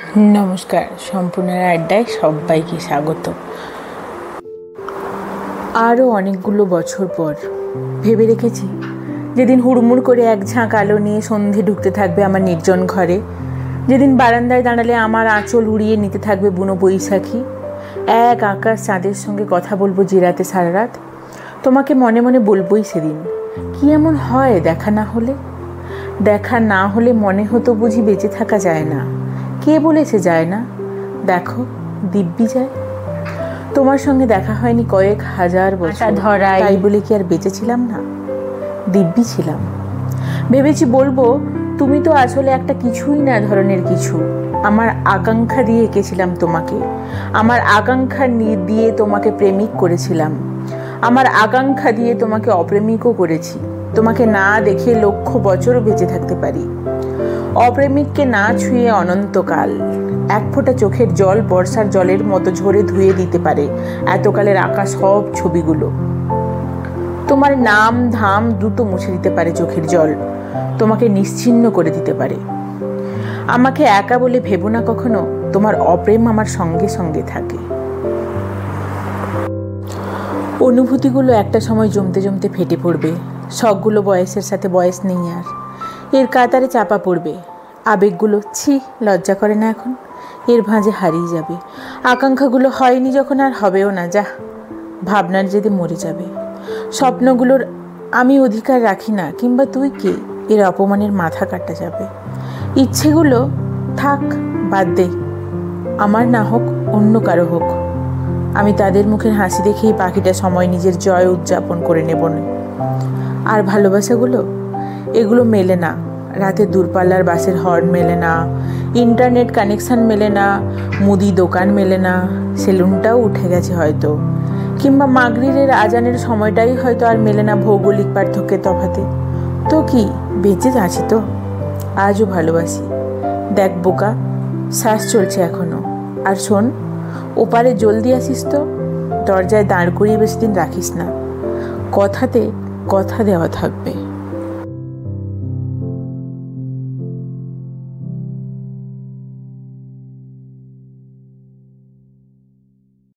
নমস্কার, সম্পূর্ণের আড্ডায় সবাইকে স্বাগত। আরও অনেকগুলো বছর পর ভেবে রেখেছি, যেদিন হুড়মুড় করে এক ঝাঁক আলো নিয়ে সন্ধে ঢুকতে থাকবে আমার নির্জন ঘরে, যেদিন বারান্দায় দাঁড়ালে আমার আঁচল উড়িয়ে নিতে থাকবে বুনো বৈশাখী, এক আকাশ চাঁদের সঙ্গে কথা বলবো যে রাতে সারা রাত, তোমাকে মনে মনে বলবোই সেদিন, কি এমন হয় দেখা না হলে? দেখা না হলে মনে হতো বুঝি বেঁচে থাকা যায় না। কে বলেছে যায় না? দেখো, দিব্যি যায়। তোমার সঙ্গে দেখা হয়নি কয়েক হাজার বছর, তাই বলে কি আর বেঁচে ছিলাম না? দিব্যি ছিলাম। ভেবেছি বলবো, তুমি তো আসলে একটা কিছুই না ধরনের কিছু। আমার আকাঙ্ক্ষা দিয়ে এঁকেছিলাম তোমাকে, আমার আকাঙ্ক্ষা দিয়ে তোমাকে প্রেমিক করেছিলাম, আমার আকাঙ্ক্ষা দিয়ে তোমাকে অপ্রেমিকও করেছি। তোমাকে না দেখে লক্ষ বছরও বেঁচে থাকতে পারি, অপ্রেমিককে না ছুঁয়ে অনন্তকাল। এক ফোঁটা চোখের জল বর্ষার জলের মতো ঝরে ধুয়ে দিতে পারে এতকালের আঁকা সব ছবিগুলো। তোমার নাম ধাম দ্রুত মুছে দিতে পারে চোখের জল, তোমাকে নিশ্চিহ্ন করে দিতে পারে। আমাকে একা বলে ভেবো না কখনো, তোমার অপ্রেম আমার সঙ্গে সঙ্গে থাকে। অনুভূতিগুলো একটা সময় জমতে জমতে ফেটে পড়বে, শখগুলো বয়সের সাথে বয়স নেই আর, এর কাতারে চাপা পড়বে। আবেগগুলো ছি লজ্জা করে না এখন, এর ভাঁজে হারিয়ে যাবে। আকাঙ্ক্ষাগুলো হয়নি যখন আর হবেও না, যা ভাবনার জেদে মরে যাবে। স্বপ্নগুলোর আমি অধিকার রাখি না, কিংবা তুই কে, এর অপমানের মাথা কাটা যাবে। ইচ্ছেগুলো থাক, বাদ দে, আমার না হোক অন্য কারো হোক, আমি তাদের মুখের হাসি দেখেই বাকিটা সময় নিজের জয় উদযাপন করে নেব না। আর ভালোবাসাগুলো, এগুলো মেলে না, রাতে দূরপাল্লার বাসের হর্ন মেলে না, ইন্টারনেট কানেকশান মেলে না, মুদি দোকান মেলে না, সেলুনটাও উঠে গেছে হয়তো, কিংবা মাগরিবের আজানের সময়টাই হয়তো আর মেলে না ভৌগোলিক পার্থক্যের তফাতে। তো কি, বেঁচে আছি তো, আজও ভালোবাসি। দেখ বোকা, শ্বাস চলছে এখনো। আর শোন, ওপারে জলদি আসিস তো, দরজায় দাঁড় করিয়ে বেশি দিন রাখিস না, কথাতে কথা দেওয়া থাকবে।